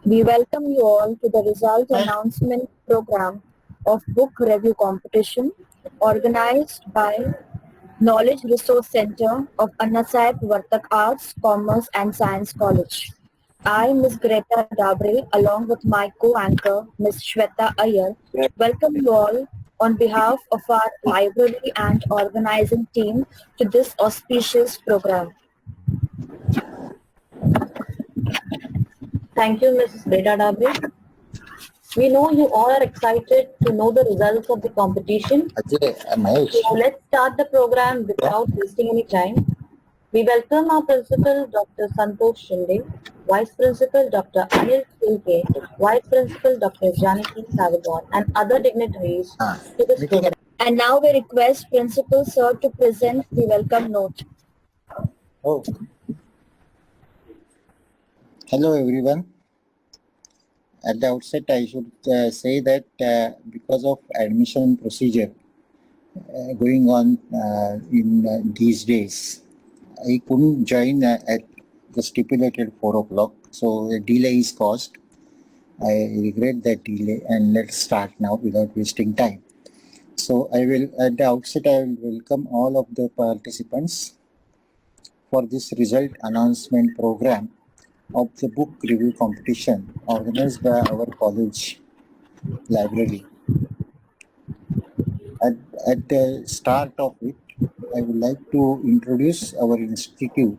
We welcome you all to the result announcement program of Book Review Competition organized by Knowledge Resource Center of Annasaheb Vartak Arts, Commerce and Science College. I, Ms. Greta Dabre, along with my co-anchor, Ms. Shweta Iyer, welcome you all on behalf of our library and organizing team to this auspicious program. Thank you, Mrs. Greta Dabre. We know you all are excited to know the results of the competition. So let's start the program without wasting any time. We welcome our Principal, Dr. Santosh Shinde, Vice Principal, Dr. Anil Silke, Vice Principal, Dr. Janaki Savagon, and other dignitaries to this program. And now we request Principal Sir to present the welcome note. Oh. Hello everyone. At the outset, I should say that because of admission procedure going on in these days, I couldn't join at the stipulated 4 o'clock. So a delay is caused. I regret that delay, and let's start now without wasting time. So I will, at the outset, I will welcome all of the participants for this result announcement program of the book review competition organized by our college library. At the start of it, I would like to introduce our institute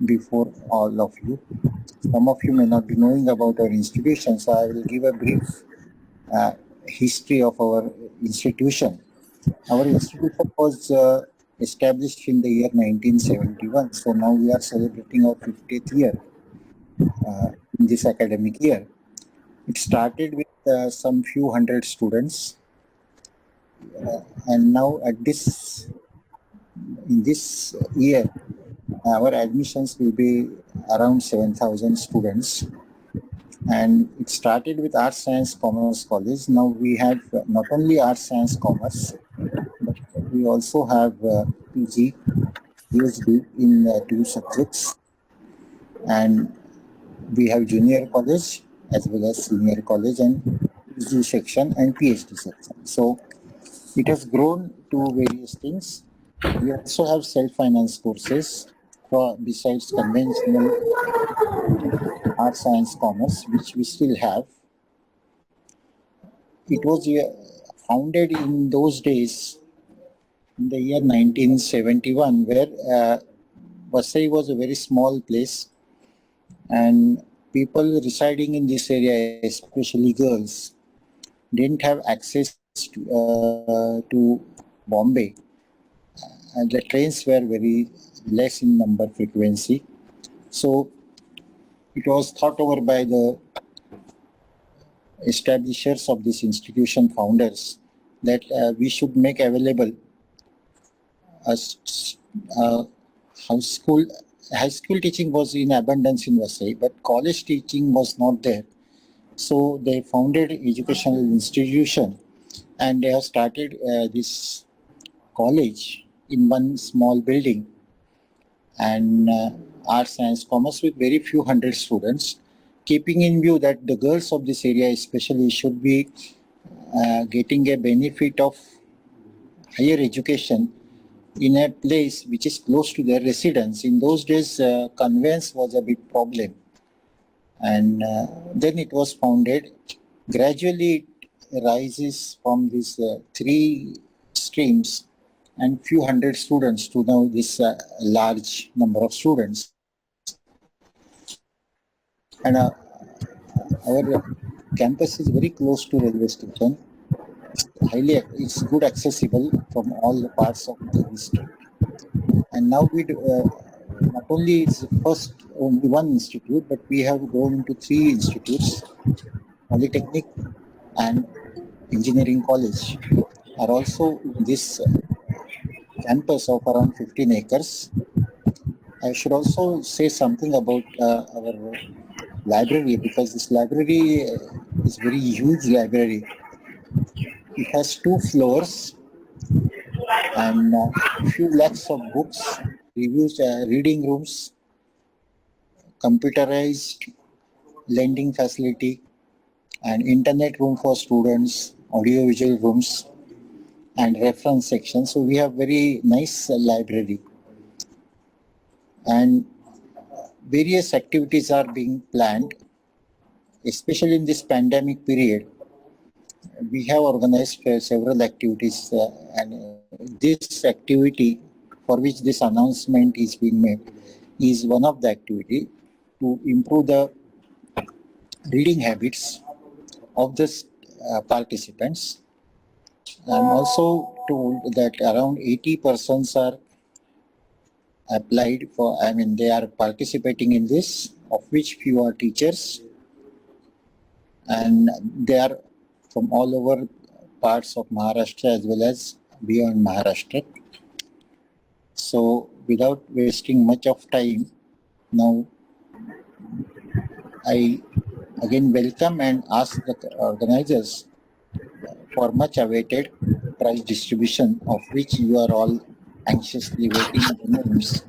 before all of you. Some of you may not be knowing about our institution, so I will give a brief history of our institution. Our institution was established in the year 1971, so now we are celebrating our 50th year in this academic year. It started with some few hundred students, and now in this year, our admissions will be around 7,000 students. And it started with Arts, Science, Commerce College. Now we have not only Arts, Science, Commerce, but we also have PG, PhD in 2 subjects. And we have junior college as well as senior college and PG section and PhD section. So it has grown to various things. We also have self-finance courses besides conventional Arts, Science, Commerce, which we still have. It was founded in those days in the year 1971, where Vasai was a very small place, and people residing in this area, especially girls, didn't have access to Bombay. And the trains were very less in number frequency. So it was thought over by the establishers of this institution, founders, that we should make available a high school teaching was in abundance in Vasai, but college teaching was not there. So they founded educational institution, and they have started this college in one small building, and Arts, Science, Commerce with very few hundred students, keeping in view that the girls of this area especially should be getting a benefit of higher education in a place which is close to their residence. In those days, conveyance was a big problem. And then it was founded. Gradually, it rises from these 3 streams and few hundred students to now this large number of students. And our campus is very close to railway station. It's good accessible from all the parts of the district. And now we not only is first only one institute, but we have grown into 3 institutes: Polytechnic and Engineering College are also in this campus of around 15 acres. I should also say something about our library, because this library is very huge library. It has 2 floors and a few lakhs of books, reviews, reading rooms, computerized lending facility, and internet room for students, audiovisual rooms, and reference section. So we have very nice library, and various activities are being planned, especially in this pandemic period. We have organized several activities, and this activity for which this announcement is being made is one of the activity to improve the reading habits of the participants. I'm also told that around 80 persons are applied for, they are participating in this, of which few are teachers, and they are from all over parts of Maharashtra as well as beyond Maharashtra. So without wasting much of time, now I again welcome and ask the organizers for much awaited prize distribution, of which you are all anxiously waiting the names.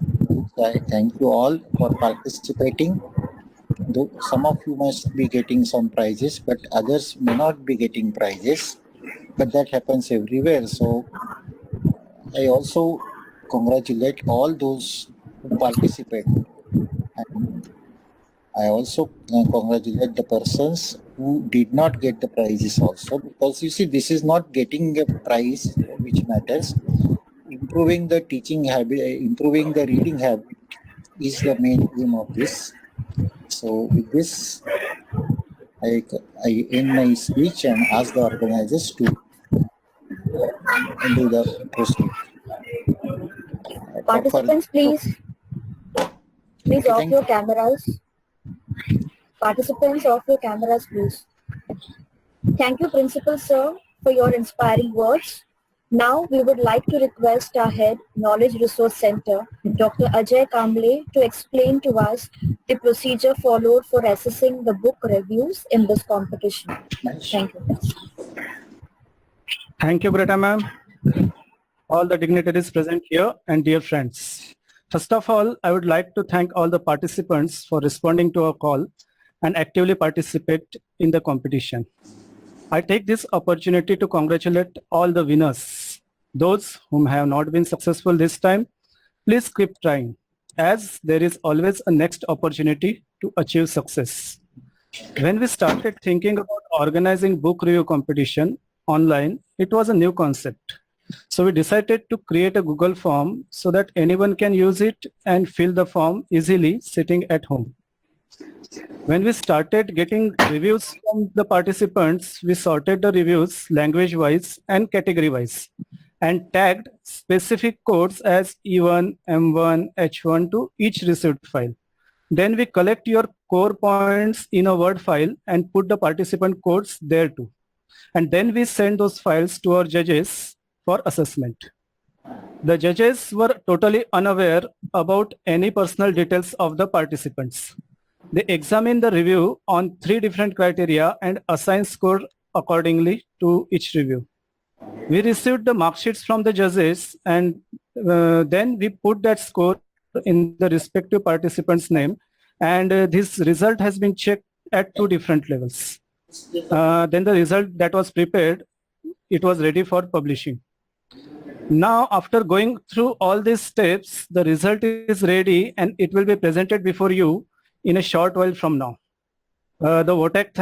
So I thank you all for participating. Though some of you must be getting some prizes, but others may not be getting prizes, but that happens everywhere. So I also congratulate all those who participate. And I also congratulate the persons who did not get the prizes also, because you see, this is not getting a prize which matters. Improving the teaching habit, improving the reading habit is the main aim of this. So with this, I end my speech and ask the organizers to do the proceed. Participants, please off your cameras. Participants, off your cameras, please. Thank you, Principal Sir, for your inspiring words. Now we would like to request our head Knowledge Resource Center, Dr. Ajay Kamble, to explain to us the procedure followed for assessing the book reviews in this competition. Thank you. Thank you, Greta ma'am, all the dignitaries present here, and dear friends. First of all, I would like to thank all the participants for responding to our call and actively participate in the competition. I take this opportunity to congratulate all the winners. Those whom have not been successful this time, please keep trying, as there is always a next opportunity to achieve success. When we started thinking about organizing book review competition online, it was a new concept. So we decided to create a Google form so that anyone can use it and fill the form easily sitting at home. When we started getting reviews from the participants, we sorted the reviews language-wise and category-wise and tagged specific codes as E1, M1, H1 to each received file. Then we collect your core points in a Word file and put the participant codes there too. And then we send those files to our judges for assessment. The judges were totally unaware about any personal details of the participants. They examine the review on 3 different criteria and assign score accordingly to each review. We received the mark sheets from the judges, and then we put that score in the respective participant's name, and this result has been checked at 2 different levels. Then the result that was prepared, it was ready for publishing. Now, after going through all these steps, the result is ready and it will be presented before you in a short while from now. The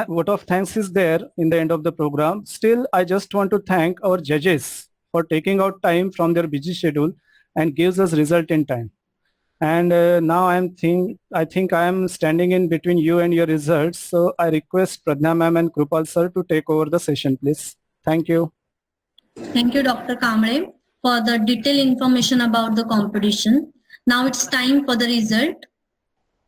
vote of thanks is there in the end of the program. Still, I just want to thank our judges for taking out time from their busy schedule and gives us result in time. And now I think I am standing in between you and your results. So I request Pradnya ma'am and Krupal sir to take over the session, please. Thank you. Thank you, Dr. Kamble, for the detailed information about the competition. Now it's time for the result.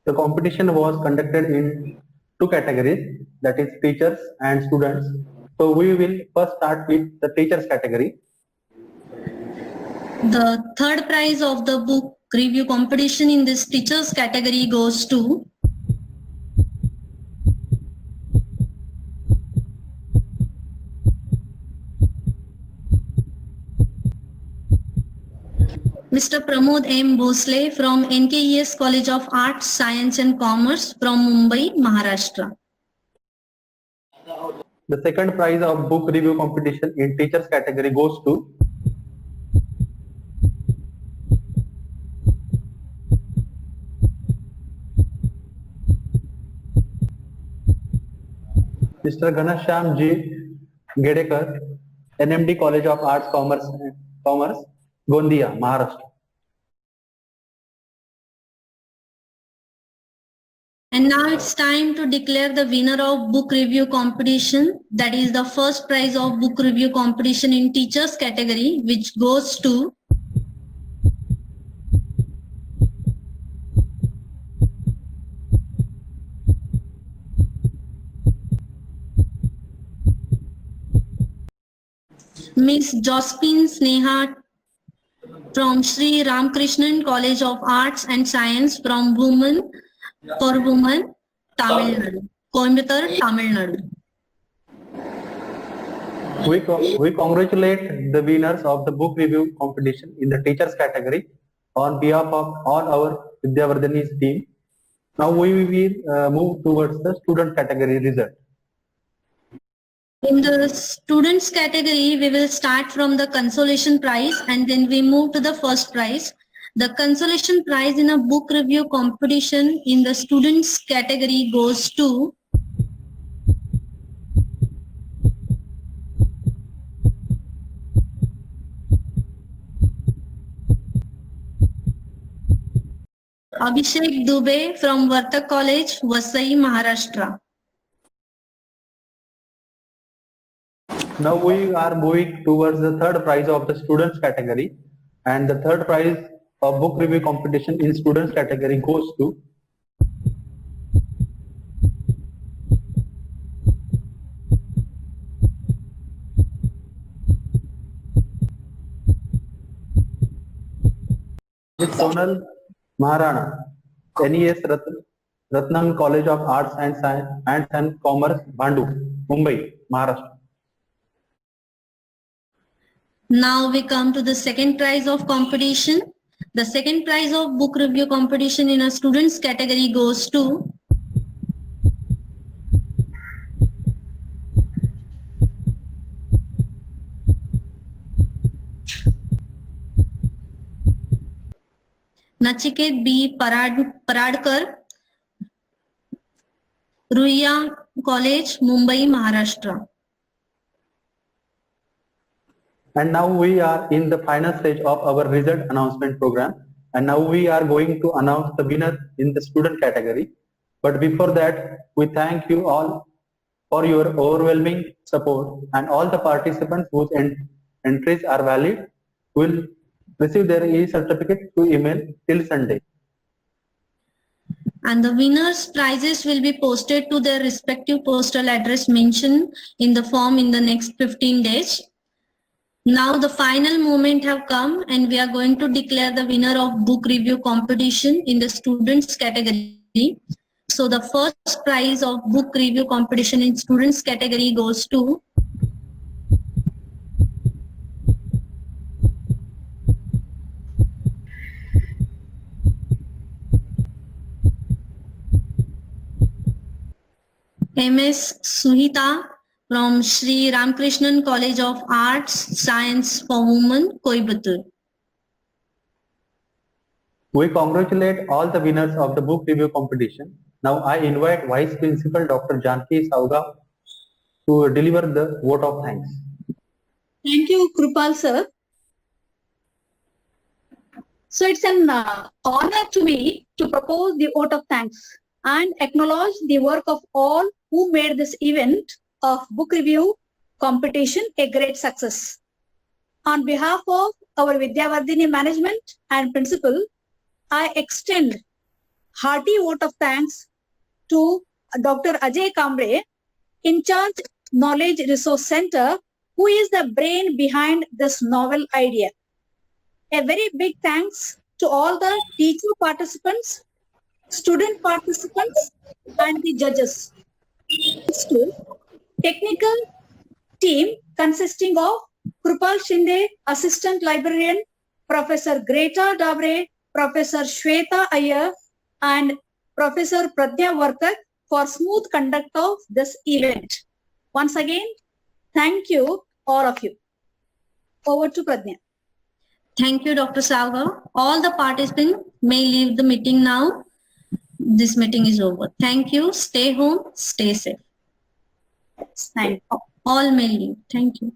The competition was conducted in 2 categories, that is teachers and students. So we will first start with the teachers category. The third prize of the book review competition in this teachers category goes to Mr. Pramod M. Bhosle from NKES College of Arts, Science and Commerce from Mumbai, Maharashtra. The second prize of book review competition in teachers category goes to Mr. Ghanashyam G. Gedekar, NMD College of Arts, Commerce, Gondia, Maharashtra. And now it's time to declare the winner of book review competition. That is the first prize of book review competition in teachers category, which goes to Miss Josephine Sneha from Sri Ramakrishnan College of Arts and Science from Women for Women, Tamil Nadu, Coimbatore, Tamil Nadu. We congratulate the winners of the book review competition in the teachers category on behalf of all our Vidyavardhani's team. Now we will move towards the student category result. In the students category, we will start from the consolation prize and then we move to the first prize. The consolation prize in a book review competition in the students category goes to Abhishek Dubey from Vartak College, Vasai, Maharashtra. Now we are moving towards the third prize of the students category, and the third prize of book review competition in students category goes to Sonal Maharana, NES Ratnam College of Arts and Science and Commerce, Bhandu, Mumbai, Maharashtra. Now we come to the second prize of competition. The second prize of book review competition in a students category goes to Nachiket B. Paradkar, Ruia College, Mumbai, Maharashtra. And now we are in the final stage of our result announcement program. And now we are going to announce the winner in the student category. But before that, we thank you all for your overwhelming support, and all the participants whose entries are valid will receive their e-certificate through email till Sunday. And the winners' prizes will be posted to their respective postal address mentioned in the form in the next 15 days. Now the final moment have come and we are going to declare the winner of book review competition in the students category. So the first prize of book review competition in students category goes to MS Suhita from Sri Ramakrishnan College of Arts, Science for Women, Coimbatore. We congratulate all the winners of the book review competition. Now I invite Vice Principal Dr. Janki Sauga to deliver the vote of thanks. Thank you, Krupal sir. So it's an honor to me to propose the vote of thanks and acknowledge the work of all who made this event of book review competition a great success. On behalf of our Vidyavardhini management and principal, I extend hearty vote of thanks to Dr. Ajay Kamble, in charge Knowledge Resource Center, who is the brain behind this novel idea. A very big thanks to all the teacher participants, student participants, and the judges. Thanks to technical team consisting of Krupal Shinde, Assistant Librarian, Professor Greta Dabre, Professor Shweta Iyer, and Professor Pradnya Vartak for smooth conduct of this event. Once again, thank you, all of you. Over to Pradnya. Thank you, Dr. Salva. All the participants may leave the meeting now. This meeting is over. Thank you. Stay home. Stay safe. Thank you. All may leave. Thank you.